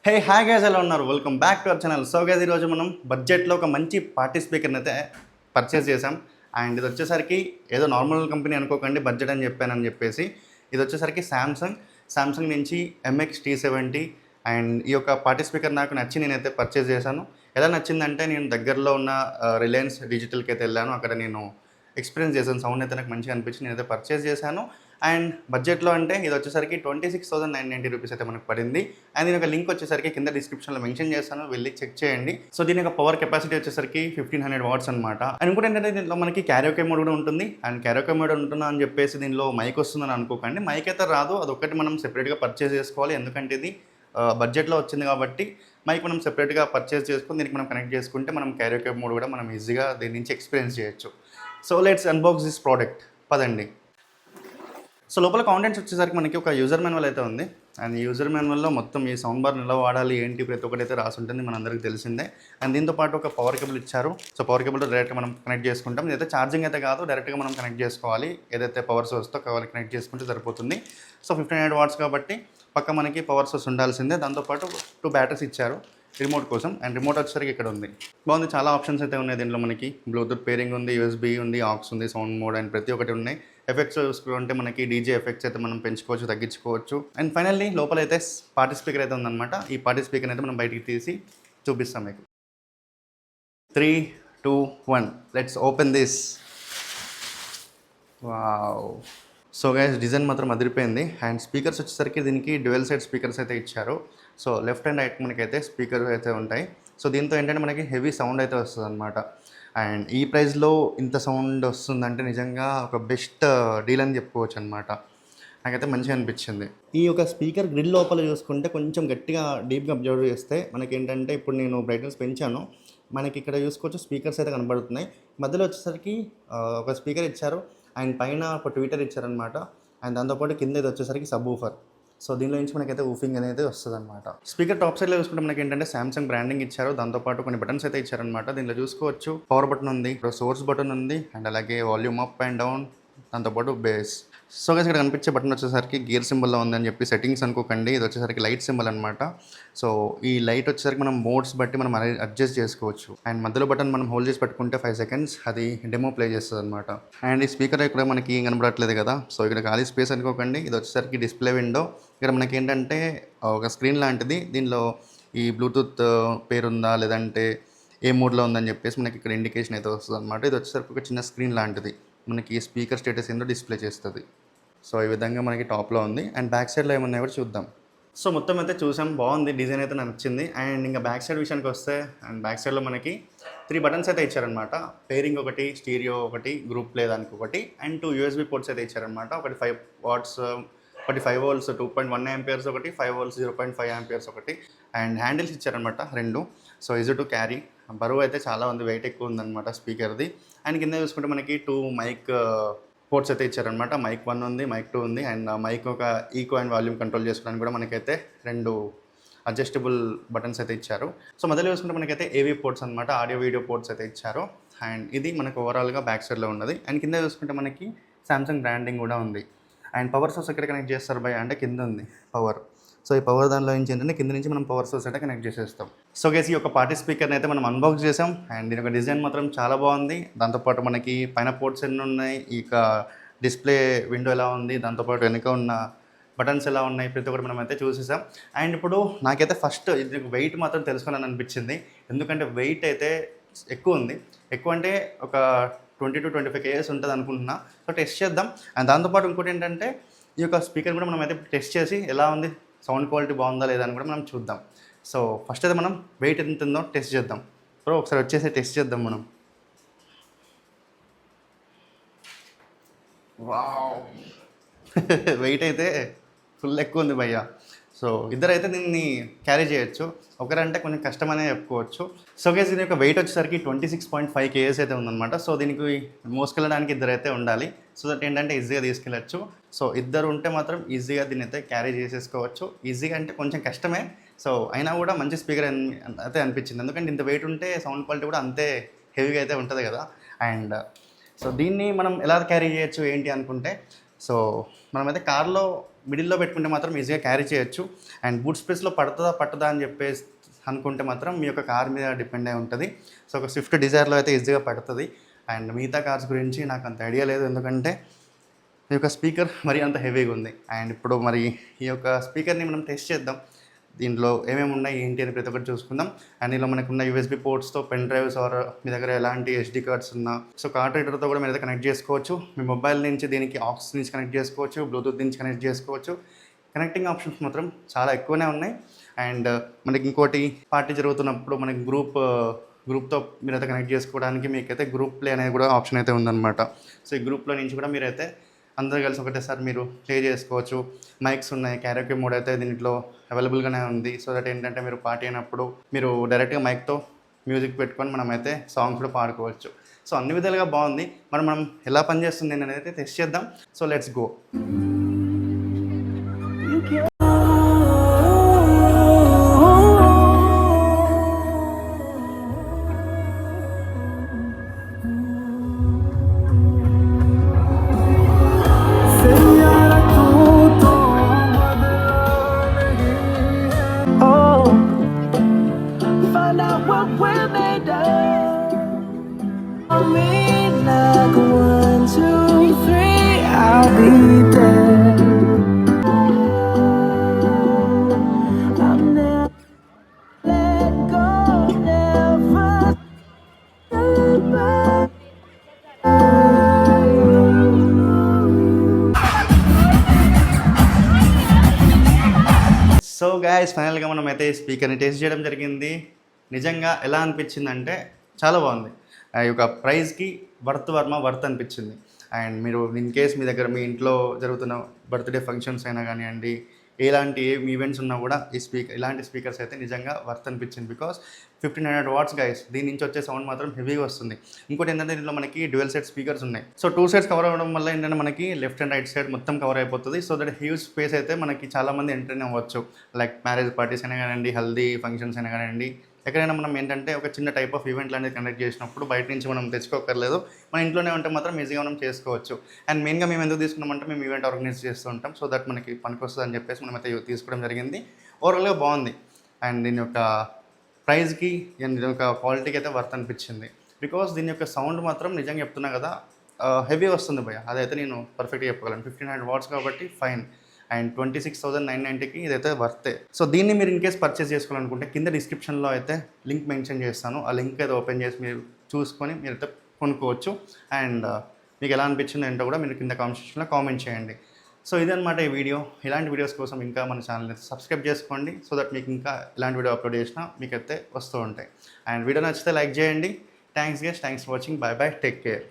Hi guys, ఎలా ఉన్నారు? Welcome back to our channel. So guys, ఈరోజు మనం బడ్జెట్లో ఒక మంచి పార్టీ స్పీకర్ని అయితే పర్చేస్ చేసాం. అండ్ ఇది వచ్చేసరికి ఏదో నార్మల్ కంపెనీ అనుకోకండి, బడ్జెట్ అని చెప్పానని చెప్పేసి. ఇది వచ్చేసరికి శాంసంగ్ నుంచి MX-T70. అండ్ ఈ యొక్క పార్టీ స్పీకర్ నాకు నచ్చి నేనైతే పర్చేస్ చేశాను. ఎలా నచ్చిందంటే, నేను దగ్గరలో ఉన్న రిలయన్స్ డిజిటల్కి అయితే వెళ్ళాను. అక్కడ నేను ఎక్స్పీరియన్స్ చేశాను. సౌండ్ అయితే నాకు మంచిగా అనిపించి నేనైతే పర్చేస్ చేశాను. అండ్ బడ్జెట్లో అంటే ఇది వచ్చేసరికి 26,990 రూపీస్ అయితే మనకు పడింది. అండ్ దీని ఒక లింక్ వచ్చేసరికి కింద డిస్క్రిప్షన్లో మెన్షన్ చేస్తాను, వెళ్ళి చెక్ చేయండి. సో దీని యొక్క పవర్ కెపాసిటీ వచ్చేసరికి 1500 వాట్స్ అనమాట. అండ్ ఇంకోటి ఏంటంటే, దీంట్లో మనకి క్యారియోకే మోడ్ కూడా ఉంటుంది. అండ్ క్యారియోకే మోడ్ ఉంటుందా అని చెప్పేసి దీనిలో మైక్ వస్తుందని అనుకోకండి. మైక్ అయితే రాదు, అదొక్కటి మనం సెపరేట్గా పర్చేస్ చేసుకోవాలి. ఎందుకంటే ఇది బడ్జెట్లో వచ్చింది కాబట్టి మైక్ మనం సెపరేట్గా పర్చేస్ చేసుకుని దీనికి మనం కనెక్ట్ చేసుకుంటే మనం క్యారియోకే మోడ్ కూడా మనం ఈజీగా దీని నుంచి ఎక్స్పీరియన్స్ చేయొచ్చు. So let's unbox this product. పదండి. సో లోపల కాంటెంట్స్ వచ్చేసరికి మనకి ఒక యూజర్ మాన్యువల్ అయితే ఉంది. అండ్ యూజర్ మాన్యువల్లో మొత్తం ఈ సౌండ్ బార్ని ఎలా వాడాలి ఏంటి ప్రతి ఒక్కటి అయితే రాసి ఉంటుంది, మనందరికీ తెలిసిందే. అండ్ దీంతో పాటు ఒక పవర్ కేబుల్ ఇచ్చారు. సో పవర్ కేబుల్తో డైరెక్ట్గా మనం కనెక్ట్ చేసుకుంటాం. ఇదైతే ఛార్జింగ్ అయితే కాదు, డైరెక్ట్గా మనం కనెక్ట్ చేసుకోవాలి. ఏదైతే పవర్ సోర్స్తో కనెక్ట్ చేసుకుంటే సరిపోతుంది. సో 1500 వాట్స్ కాబట్టి పక్క మనకి పవర్ సోర్స్ ఉండాల్సిందే. దాంతోపాటు 2 బ్యాటరీస్ ఇచ్చారు రిమోట్ కోసం. అండ్ రిమోట్ వచ్చేసరికి ఇక్కడ ఉంది. బాగుంది, చాలా ఆప్షన్స్ అయితే ఉన్నాయి దీంట్లో. మనకి బ్లూటూత్ పేరింగ్ ఉంది, USB ఉంది, ఆక్స్ ఉంది, సౌండ్ మోడ్ అండ్ ప్రతి ఒక్కటి ఉన్నాయి. ఎఫెక్ట్స్ చూసుకుంటే మనకి డీజే ఎఫెక్ట్స్ అయితే మనం పెంచుకోవచ్చు, తగ్గించుకోవచ్చు. అండ్ ఫైనల్లీ లోపల అయితే పార్టీ స్పీకర్ అయితే ఉందన్నమాట. ఈ పార్టీ స్పీకర్ అయితే మనం బయటికి తీసి చూపిస్తాం మీకు. 3, 2, 1 let's open this. Wow. So guys, design మాత్రం అదిరిపోయింది. అండ్ స్పీకర్స్ వచ్చేసరికి దీనికి డ్యూయల్ సైడ్ స్పీకర్స్ అయితే ఇచ్చారు. సో లెఫ్ట్ అండ్ రైట్ మనకైతే స్పీకర్ అయితే ఉంటాయి. సో దీంతో ఏంటంటే మనకి హెవీ సౌండ్ అయితే వస్తుంది అనమాట. అండ్ ఈ ప్రైస్లో ఇంత సౌండ్ వస్తుందంటే నిజంగా ఒక బెస్ట్ డీల్ అని చెప్పుకోవచ్చు అనమాట. నాకైతే మంచిగా అనిపించింది. ఈ యొక్క స్పీకర్ గ్రిల్ లోపల చూసుకుంటే కొంచెం గట్టిగా డీప్గా అబ్జర్వ్ చేస్తే మనకి ఏంటంటే, ఇప్పుడు నేను బ్రైట్నెస్ పెంచాను, మనకి ఇక్కడ చూసుకోవచ్చు స్పీకర్స్ అయితే కనబడుతున్నాయి. మధ్యలో వచ్చేసరికి ఒక స్పీకర్ ఇచ్చారు. అండ్ పైన ఒక ట్విట్టర్ ఇచ్చారనమాట. అండ్ దాంతోపాటు కింద ఇది వచ్చేసరికి సబ్ ఊఫర్. సో దీనిలో నుంచి మనకైతే ఊఫింగ్ అనేది వస్తుంది అనమాట. స్పీకర్ టాప్ సైడ్లో చూసుకుంటే మనకి ఏంటంటే శాంసంగ్ బ్రాండింగ్ ఇచ్చారు. దాంతోపాటు కొన్ని బటన్స్ అయితే ఇచ్చారనమాట. దీనిలో చూసుకోవచ్చు పవర్ బటన్ ఉంది, సోర్స్ బటన్ ఉంది, అండ్ అలాగే వాల్యూమ్ అప్ అండ్ డౌన్, దాంతోపాటు బేస్. సో గైస్, ఇక్కడ కనిపించే బటన్ వచ్చేసరికి గేర్ సింబల్లో ఉందని చెప్పి సెట్టింగ్స్ అనుకోకండి. ఇది వచ్చేసరికి లైట్ సింబల్ అనమాట. సో ఈ లైట్ వచ్చేసరికి మనం మోడ్స్ బట్టి మనం అడ్జస్ట్ చేసుకోవచ్చు. అండ్ మధ్యలో బటన్ మనం హోల్డ్ చేసి పెట్టుకుంటే 5 సెకండ్స్ అది డెమో ప్లే చేస్తుంది అనమాట. అండ్ ఈ స్పీకర్ ఇక్కడ మనకి కనబడట్లేదు కదా. సో ఇక్కడ ఖాళీ స్పేస్ అనుకోకండి. ఇది వచ్చేసరికి డిస్ప్లే విండో. ఇక్కడ మనకి ఏంటంటే ఒక స్క్రీన్ లాంటిది. దీనిలో ఈ బ్లూటూత్ పేరుందా లేదంటే ఏ మోడ్లో ఉందని చెప్పేసి మనకి ఇక్కడ ఇండికేషన్ అయితే వస్తుంది అనమాట. ఇది వచ్చేసరికి ఒక చిన్న స్క్రీన్ లాంటిది, మనకి స్పీకర్ స్టేటస్ ఏందో డిస్ప్లే చేస్తుంది. సో ఈ విధంగా మనకి టాప్లో ఉంది. అండ్ బ్యాక్ సైడ్లో ఏమన్నా కూడా చూద్దాం. సో మొత్తం అయితే చూసాం, బాగుంది, డిజైన్ అయితే నచ్చింది. అండ్ ఇంకా బ్యాక్ సైడ్ విషయానికి వస్తే, అండ్ బ్యాక్ సైడ్లో మనకి 3 బటన్స్ అయితే ఇచ్చారనమాట. పేరింగ్ ఒకటి, స్టీరియో ఒకటి, గ్రూప్ ప్లే దానికి ఒకటి, అండ్ 2 USB పోర్ట్స్ అయితే ఇచ్చారనమాట. ఒకటి 5 వాట్స్, ఒకటి 5 వోల్ట్స్ 2.1 ఆంపియర్స్ ఒకటి, 5 వోల్ట్స్ 0.5 ఆంపియర్స్ ఒకటి. అండ్ హ్యాండిల్స్ ఇచ్చారనమాట 2. So easy to carry. బరువు అయితే చాలా ఉంది, వెయిట్ ఎక్కువ ఉందన్నమాట స్పీకర్ది. అండ్ కింద చూసుకుంటే మనకి 2 మైక్ పోర్ట్స్ అయితే ఇచ్చారనమాట. మైక్ 1 ఉంది, మైక్ 2 ఉంది. అండ్ మైక్ ఒక ఈకో అండ్ వాల్యూమ్ కంట్రోల్ చేసుకోవడానికి కూడా మనకైతే 2 అడ్జస్టబుల్ బటన్స్ అయితే ఇచ్చారు. సో మధ్యలో చూసుకుంటే మనకైతే AV పోర్ట్స్ అనమాట, ఆడియో వీడియో పోర్ట్స్ అయితే ఇచ్చారు. అండ్ ఇది మనకు ఓవరాల్గా బ్యాక్ సైడ్లో ఉన్నది. అండ్ కింద చూసుకుంటే మనకి శాంసంగ్ బ్రాండింగ్ కూడా ఉంది. అండ్ పవర్ సోర్స్ ఎక్కడ కనెక్ట్ చేస్తారు భయ అంటే, కింద ఉంది పవర్. సో ఈ పవర్ దానిలో నుంచి ఏంటంటే కింద నుంచి మనం పవర్ సోర్స్ అయితే కనెక్ట్ చేసేస్తాం. సో గైస్, ఈ యొక్క పార్టీ స్పీకర్ని అయితే మనం అన్బాక్స్ చేసాం. అండ్ దీని యొక్క డిజైన్ మాత్రం చాలా బాగుంది. దాంతోపాటు మనకి పైన పోర్ట్స్ ఎన్ని ఉన్నాయి, ఇక డిస్ప్లే విండో ఎలా ఉంది, దాంతోపాటు వెనుక ఉన్న బటన్స్ ఎలా ఉన్నాయి, ప్రతి ఒక్కటి మనం అయితే చూసేసాం. అండ్ ఇప్పుడు నాకైతే ఫస్ట్ ఇది వెయిట్ మాత్రం తెలుసుకోవాలని అనిపించింది. ఎందుకంటే వెయిట్ అయితే ఎక్కువ ఉంది. ఎక్కువ అంటే ఒక 20 to 25 kgs ఉంటుంది అనుకుంటున్నా. సో టెస్ట్ చేద్దాం. అండ్ దాంతోపాటు ఇంకోటి ఏంటంటే, ఈ యొక్క స్పీకర్ కూడా మనం అయితే టెస్ట్ చేసి ఎలా ఉంది, సౌండ్ క్వాలిటీ బాగుందా లేదా అని కూడా మనం చూద్దాం. సో ఫస్ట్ అయితే మనం వెయిట్ ఎంత ఉందో టెస్ట్ చేద్దాం. సో ఒకసారి వచ్చేసి టెస్ట్ చేద్దాం మనం. వావ్. వెయిట్ అయితే ఫుల్ ఎక్కువ ఉంది భయ్య. సో ఇద్దరైతే దీన్ని క్యారీ చేయొచ్చు, ఒకరంటే కొంచెం కష్టమనే చెప్పుకోవచ్చు. సో గైస్, దీని యొక్క వెయిట్ వచ్చేసరికి 26.5 kgs అయితే ఉందన్నమాట. సో దీనికి మోసుకెళ్ళడానికి ఇద్దరైతే ఉండాలి. సో దట్ ఏంటంటే ఈజీగా తీసుకెళ్ళచ్చు. సో ఇద్దరు ఉంటే మాత్రం ఈజీగా దీన్ని అయితే క్యారీ చేసేసుకోవచ్చు. ఈజీగా అంటే కొంచెం కష్టమే. సో అయినా కూడా మంచి స్పీకర్ అయితే అనిపించింది. ఎందుకంటే ఇంత వెయిట్ ఉంటే సౌండ్ క్వాలిటీ కూడా అంతే హెవీగా అయితే ఉంటుంది కదా. అండ్ సో దీన్ని మనం ఎలా క్యారీ చేయొచ్చు ఏంటి అనుకుంటే, సో మనమైతే కార్లో మిడిల్లో పెట్టుకుంటే మాత్రం ఈజీగా క్యారీ చేయొచ్చు. అండ్ బూట్ స్పేస్లో పడుతుందా పట్టదా అని చెప్పేసి అనుకుంటే మాత్రం మీ యొక్క కార్ మీద డిపెండ్ అయి ఉంటుంది. సో ఒక స్విఫ్ట్ డిజైర్లో అయితే ఈజీగా పడుతుంది. అండ్ మిగతా కార్స్ గురించి నాకు అంత ఐడియా లేదు, ఎందుకంటే ఈ యొక్క స్పీకర్ మరీ అంత హెవీగా ఉంది. అండ్ ఇప్పుడు మరి ఈ యొక్క స్పీకర్ని మనం టెస్ట్ చేద్దాం. దీంట్లో ఏమేమి ఉన్నాయి ఏంటి అని ప్రతి ఒక్కటి చూసుకుందాం. అండ్ ఇందులో మనకున్న యూఎస్బీ పోర్ట్స్తో పెన్ డ్రైవ్స్ ఆర్ మీ దగ్గర ఎలాంటి ఎస్డి కార్డ్స్ ఉన్నా, సో కార్డ్ రీడర్తో కూడా మీరు అయితే కనెక్ట్ చేసుకోవచ్చు. మీ మొబైల్ నుంచి దీనికి ఆక్స్ నుంచి కనెక్ట్ చేసుకోవచ్చు, బ్లూటూత్ నుంచి కనెక్ట్ చేసుకోవచ్చు. కనెక్టింగ్ ఆప్షన్స్ మాత్రం చాలా ఎక్కువనే ఉన్నాయి. అండ్ మనకి ఇంకోటి పార్టీ జరుగుతున్నప్పుడు మనకి గ్రూప్తో మీరైతే కనెక్ట్ చేసుకోవడానికి మీకైతే గ్రూప్ ప్లే అనేది కూడా ఆప్షన్ అయితే ఉందన్నమాట. సో ఈ గ్రూప్లో నుంచి కూడా మీరైతే అందరూ కలిసి ఒకటేసారి మీరు ప్లే చేసుకోవచ్చు. మైక్స్ ఉన్నాయి, క్యారోకే మోడ్ అయితే దీంట్లో అవైలబుల్గానే ఉంది. సో దట్ ఏంటంటే మీరు పార్టీ అయినప్పుడు మీరు డైరెక్ట్గా మైక్తో మ్యూజిక్ పెట్టుకొని మనమైతే సాంగ్స్ కూడా పాడుకోవచ్చు. సో అన్ని విధాలుగా బాగుంది. మనం ఎలా పనిచేస్తుంది అనేది అయితే టెస్ట్ చేద్దాం. So let's go. So guys ఫైనల్గా మనం అయితే స్పీకర్ని టెస్ట్ చేయడం జరిగింది. నిజంగా ఎలా అనిపించిందంటే చాలా బాగుంది. ఈ యొక్క ప్రైస్కి వర్త్ అనిపించింది. అండ్ మీరు ఇన్ కేస్ మీ దగ్గర మీ ఇంట్లో జరుగుతున్న బర్త్డే ఫంక్షన్స్ అయినా కానివ్వండి, ఎలాంటి ఈవెంట్స్ ఉన్నా కూడా ఇలాంటి స్పీకర్స్ అయితే నిజంగా వర్త్ అనిపించింది. బికాస్ 1500 వాట్స్ గైస్, దీని నుంచి వచ్చే సౌండ్ మాత్రం హెవీగా వస్తుంది. ఇంకోటి ఏంటంటే దీంట్లో మనకి డ్యూయల్ సెట్ స్పీకర్స్ ఉన్నాయి. సో 2 సైడ్స్ కవర్ అవ్వడం వల్ల ఏంటంటే మనకి లెఫ్ట్ అండ్ రైట్ సైడ్ మొత్తం కవర్ అయిపోతుంది. సో దట్ హ్యూజ్ స్పేస్ అయితే మనకి చాలామంది ఎంటర్ అవ్వచ్చు. లైక్ మ్యారేజ్ పార్టీస్ అయినా కానివ్వండి, హల్దీ ఫంక్షన్స్ అయినా కానివ్వండి, ఎక్కడైనా మనం ఏంటంటే ఒక చిన్న టైప్ ఆఫ్ ఈవెంట్ అనేది కండక్ట్ చేసినప్పుడు బయట నుంచి మనం తెచ్చుకోకర్లేదు, మన ఇంట్లోనే ఉంటే మాత్రం ఈజీగా మనం చేసుకోవచ్చు. అండ్ మెయిన్గా మేము ఎందుకు తీసుకున్నామంటే మేము ఈవెంట్ ఆర్గనైజ్ చేస్తూ ఉంటాం. సో దట్ మనకి పనికొస్తుంది అని చెప్పేసి మనమైతే తీసుకోవడం జరిగింది. ఓవరాల్గా బాగుంది. అండ్ దీని యొక్క ప్రైస్కి అండ్ దీని యొక్క క్వాలిటీకి అయితే వర్త్ అనిపించింది. బికాస్ దీని యొక్క సౌండ్ మాత్రం నిజంగా చెప్తున్నా కదా, హెవీ వస్తుంది భయ, అదైతే నేను పర్ఫెక్ట్గా చెప్పగలను. 1500 వాట్స్ కాబట్టి ఫైన్. అండ్ 26,990కి ఇదైతే వర్తే. సో దీన్ని మీరు ఇన్ కేస్ పర్చేస్ చేసుకోవాలనుకుంటే కింద డిస్క్రిప్షన్లో అయితే లింక్ మెన్షన్ చేస్తాను. ఆ లింక్ అయితే ఓపెన్ చేసి మీరు చూసుకొని మీరైతే కొనుక్కోవచ్చు. అండ్ మీకు ఎలా అనిపించింది ఏంటో కూడా మీరు కింద కామెంట్ సెక్షన్లో కామెంట్ చేయండి. సో ఇదన్నమాట ఈ వీడియో. ఇలాంటి వీడియోస్ కోసం ఇంకా మన ఛానల్ అయితే సబ్స్క్రైబ్ చేసుకోండి. సో దట్ మీకు ఇంకా ఇలాంటి వీడియో అప్లోడ్ చేసినా మీకైతే వస్తూ ఉంటాయి. అండ్ వీడియో నచ్చితే లైక్ చేయండి. Thanks guys, thanks for watching. By by, take care.